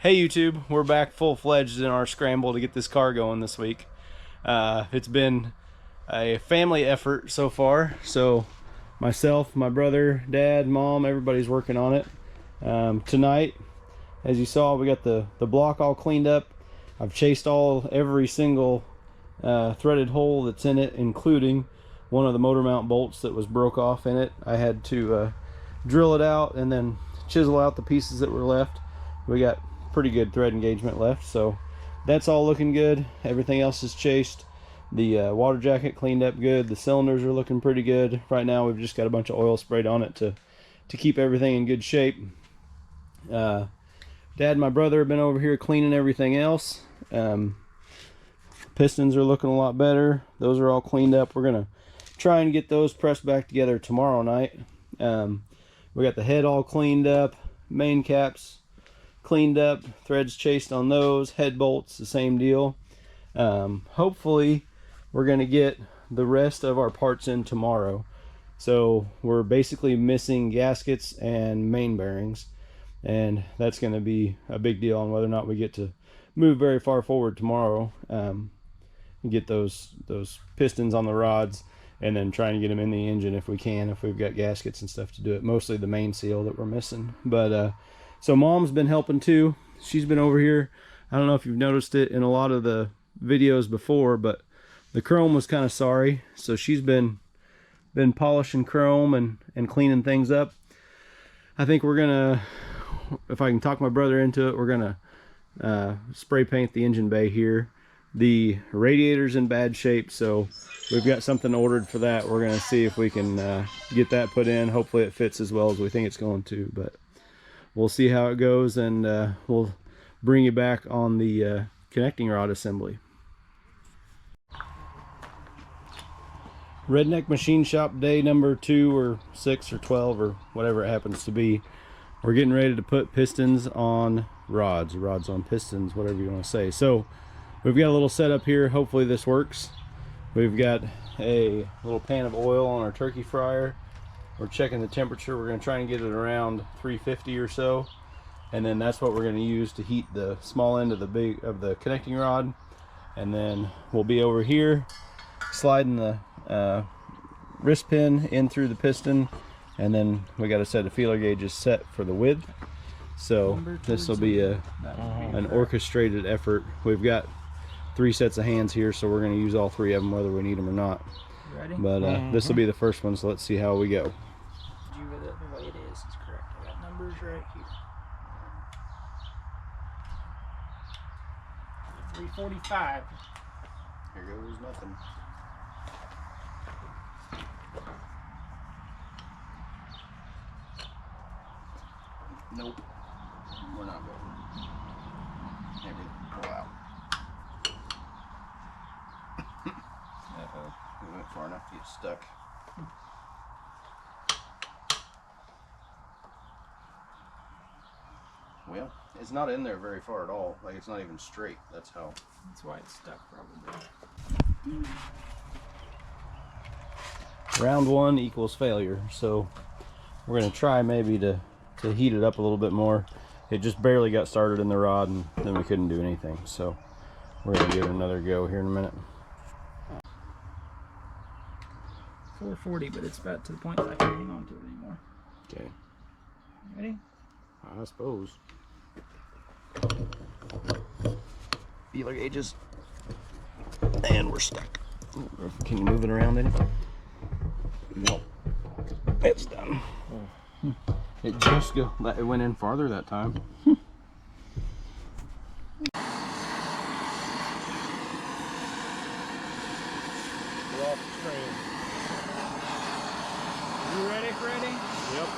Hey YouTube, we're back full-fledged in our scramble to get this car going this week. It's been a family effort so far, so myself, my brother, dad, mom, everybody's working on it. Tonight, as you saw, we got the block all cleaned up. I've chased every single threaded hole that's in it, including one of the motor mount bolts that was broke off in it. I had to drill it out and then chisel out the pieces that were left. We got pretty good thread engagement left, so that's all looking good. Everything else is chased. The water jacket cleaned up good. The cylinders are looking pretty good. Right now we've just got a bunch of oil sprayed on it to keep everything in good shape. Dad and my brother have been over here cleaning everything else. Pistons are looking a lot better. Those are all cleaned up. We're gonna try and get those pressed back together tomorrow night. We got the head all cleaned up, main caps cleaned up, threads chased on those, head bolts the same deal. Hopefully we're going to get the rest of our parts in tomorrow. So we're basically missing gaskets and main bearings, and that's going to be a big deal on whether or not we get to move very far forward tomorrow, and get those pistons on the rods, and then try and get them in the engine if we can, if we've got gaskets and stuff to do it. Mostly the main seal that we're missing. But so mom's been helping too. She's been over here. I don't know if you've noticed it in a lot of the videos before, but the chrome was kind of sorry, so she's been polishing chrome and cleaning things up. I think we're gonna, if I can talk my brother into it, we're gonna spray paint the engine bay here. The radiator's in bad shape, so we've got something ordered for that. We're gonna see if we can get that put in. Hopefully it fits as well as we think it's going to, but we'll see how it goes, and we'll bring you back on the connecting rod assembly. Redneck Machine Shop day number 2 or 6 or 12 or whatever it happens to be. We're getting ready to put pistons on rods on pistons, whatever you want to say. So we've got a little setup here. Hopefully this works. We've got a little pan of oil on our turkey fryer. We're checking the temperature. We're going to try and get it around 350 or so, and then that's what we're going to use to heat the small end of the connecting rod. And then we'll be over here sliding the wrist pin in through the piston, and then we got a set of feeler gauges set for the width. So this will be an orchestrated effort. We've got 3 sets of hands here, so we're going to use all 3 of them whether we need them or not. Ready? But this will be the first one, so let's see how we go. The way it is correct. I got numbers right here. 345. Here goes nothing. Nope. We're not going. Maybe pull out. Uh-oh. We went far enough to get stuck. Well, it's not in there very far at all. Like, it's not even straight. That's how. That's why it's stuck, probably. Round 1 equals failure. So we're going to try maybe to heat it up a little bit more. It just barely got started in the rod, and then we couldn't do anything. So we're going to give it another go here in a minute. 440, but it's about to the point that I can't hang on to it anymore. Okay. Ready? I suppose. Feeler gauges. And we're stuck. Can you move it around any? Nope. It's done. It just it went in farther that time. Get off the train. You ready, Freddie? Yep.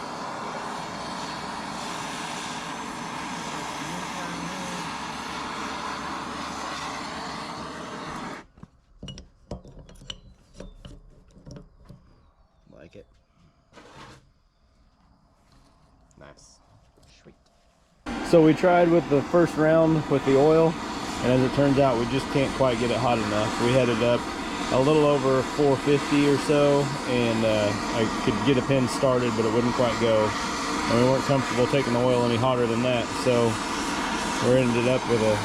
Like it. Nice. Sweet. So we tried with the first round with the oil, and as it turns out, we just can't quite get it hot enough. We had it up a little over 450 or so, and I could get a pin started, but it wouldn't quite go. And we weren't comfortable taking the oil any hotter than that. So We're ended up with a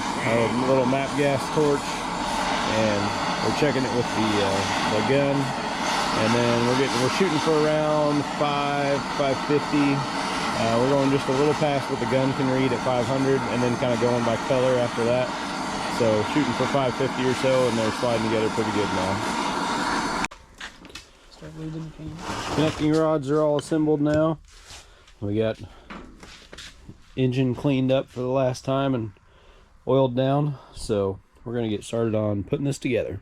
little map gas torch, and we're checking it with the gun, and then we're shooting for around 550. We're going just a little past what the gun can read at 500, and then kind of going by color after that. So shooting for 550 or so, and they're sliding together pretty good now. Start lubing the can. Connecting rods are all assembled now. We got engine cleaned up for the last time and oiled down, so we're going to get started on putting this together.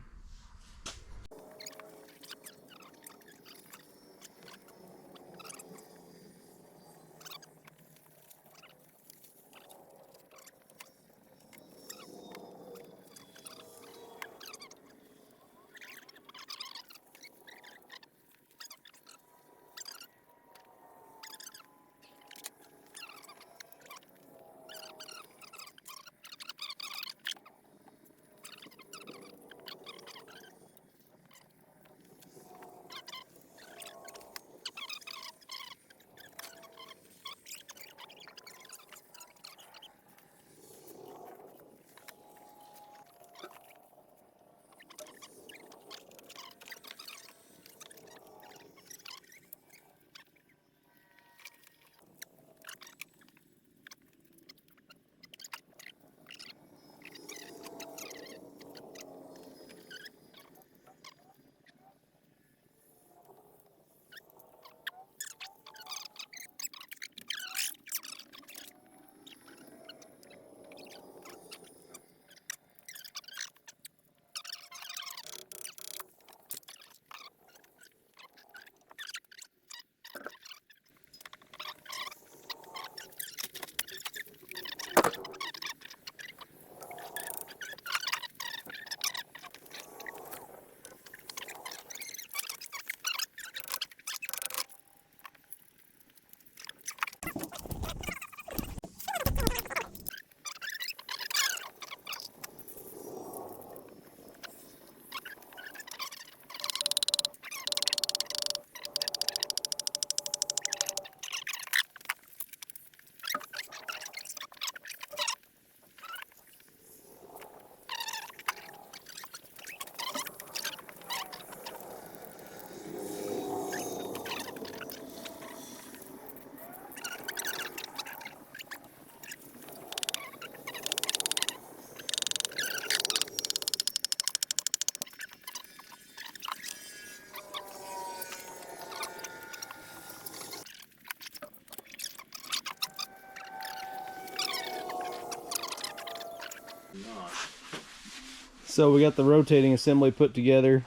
So we got the rotating assembly put together.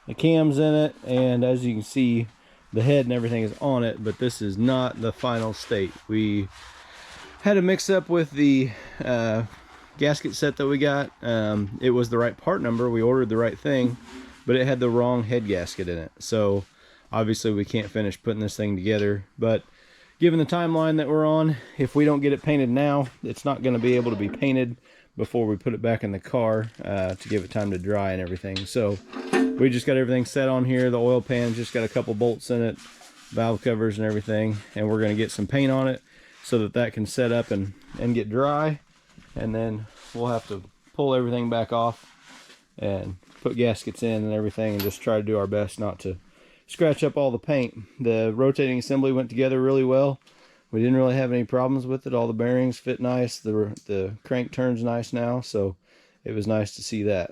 The cam's in it, and as you can see, the head and everything is on it, but this is not the final state. We had a mix up with the gasket set that we got. It was the right part number, we ordered the right thing, but it had the wrong head gasket in it. So obviously we can't finish putting this thing together, but given the timeline that we're on, if we don't get it painted now, it's not going to be able to be painted before we put it back in the car to give it time to dry and everything. So we just got everything set on here. The oil pan's just got a couple bolts in it, valve covers and everything, and we're going to get some paint on it so that that can set up and get dry, and then we'll have to pull everything back off and put gaskets in and everything, and just try to do our best not to scratch up all the paint. The rotating assembly went together really well. We didn't really have any problems with it. All the bearings fit nice. The crank turns nice now, so it was nice to see that.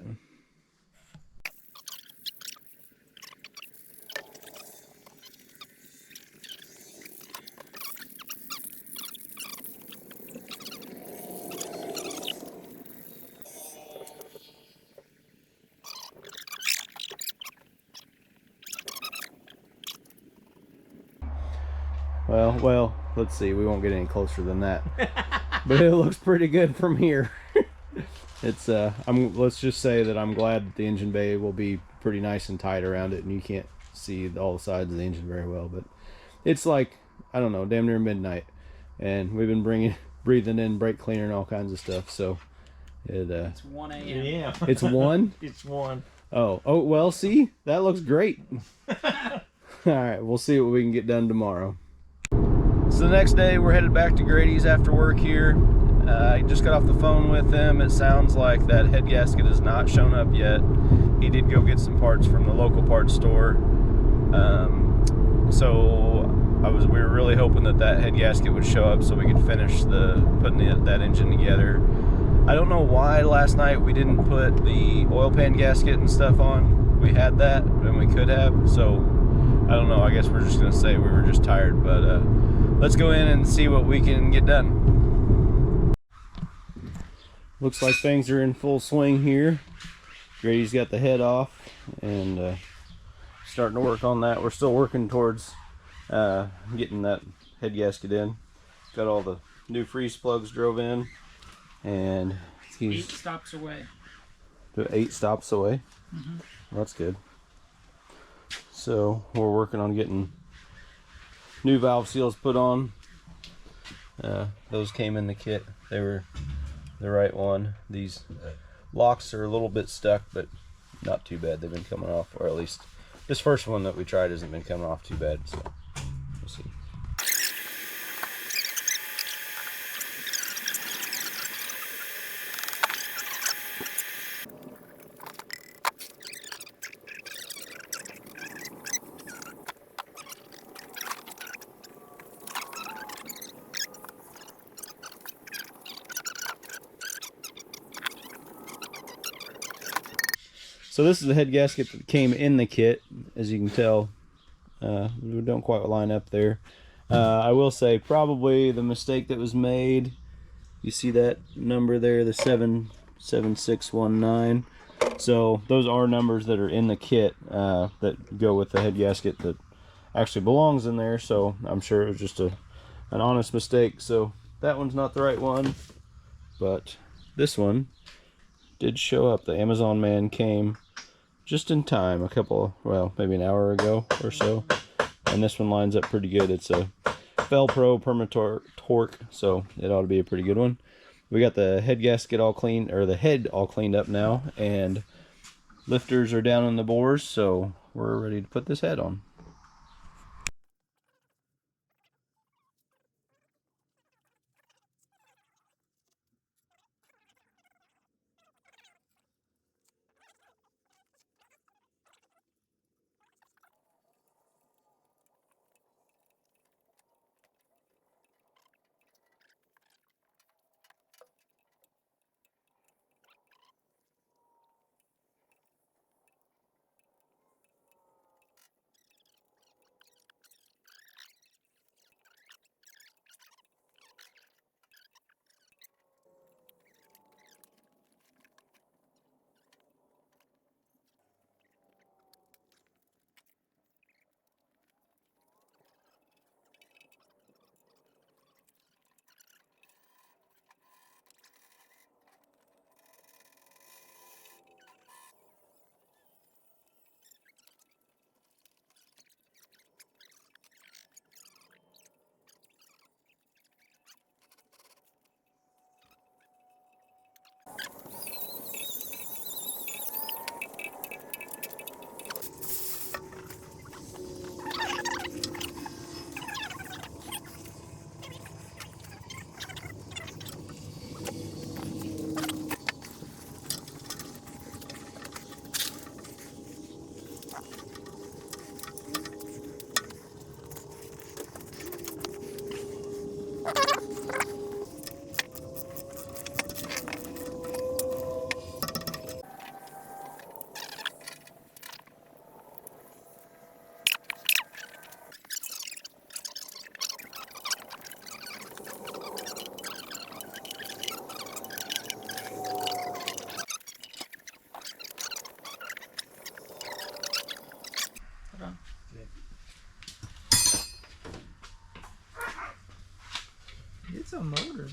Well, let's see. We won't get any closer than that. But it looks pretty good from here. It's let's just say that I'm glad that the engine bay will be pretty nice and tight around it, and you can't see all the sides of the engine very well. But it's like, I don't know, damn near midnight, and we've been breathing in brake cleaner and all kinds of stuff. So it's 1 a.m. Yeah. It's 1. It's 1. Oh, well, see, that looks great. All right, we'll see what we can get done tomorrow. So the next day we're headed back to Grady's after work here. I just got off the phone with him. It sounds like that head gasket has not shown up yet. He did go get some parts from the local parts store. So we were really hoping that head gasket would show up so we could finish putting that engine together. I don't know why last night we didn't put the oil pan gasket and stuff on. We had that and we could have, so I don't know. I guess we're just gonna say we were just tired, but let's go in and see what we can get done. Looks like things are in full swing here. Grady's got the head off and starting to work on that. We're still working towards getting that head gasket in. Got all the new freeze plugs drove in, and he's 8 stops away. 8 stops away. Mm-hmm. Well, that's good. So we're working on getting new valve seals put on. Those came in the kit. They were the right one. These locks are a little bit stuck, but not too bad. They've been coming off, or at least this first one that we tried hasn't been coming off too bad. So we'll see. So this is the head gasket that came in the kit. As you can tell, we don't quite line up there. I will say probably the mistake that was made, you see that number there, the 77619. So those are numbers that are in the kit that go with the head gasket that actually belongs in there. So I'm sure it was just an honest mistake. So that one's not the right one, but this one did show up. The Amazon man came just in time, maybe an hour ago or so, and this one lines up pretty good. It's a Velpro Torque, so it ought to be a pretty good one. We got the head gasket all clean, or the head all cleaned up now, and lifters are down on the bores, so we're ready to put this head on. It's a motor.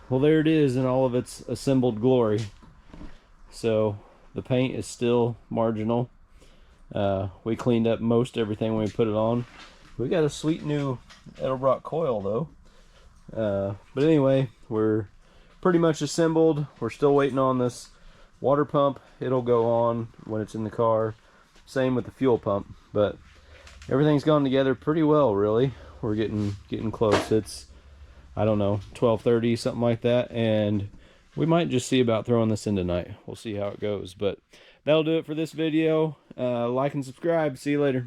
Well, there it is in all of its assembled glory. So the paint is still marginal. We cleaned up most everything when we put it on. We got a sweet new Edelbrock coil though. But anyway, we're pretty much assembled. We're still waiting on this water pump. It'll go on when it's in the car. Same with the fuel pump, but everything's gone together pretty well, really. We're getting close. It's, I don't know, 12:30, something like that, and we might just see about throwing this in tonight. We'll see how it goes, but that'll do it for this video. Like and subscribe. See you later.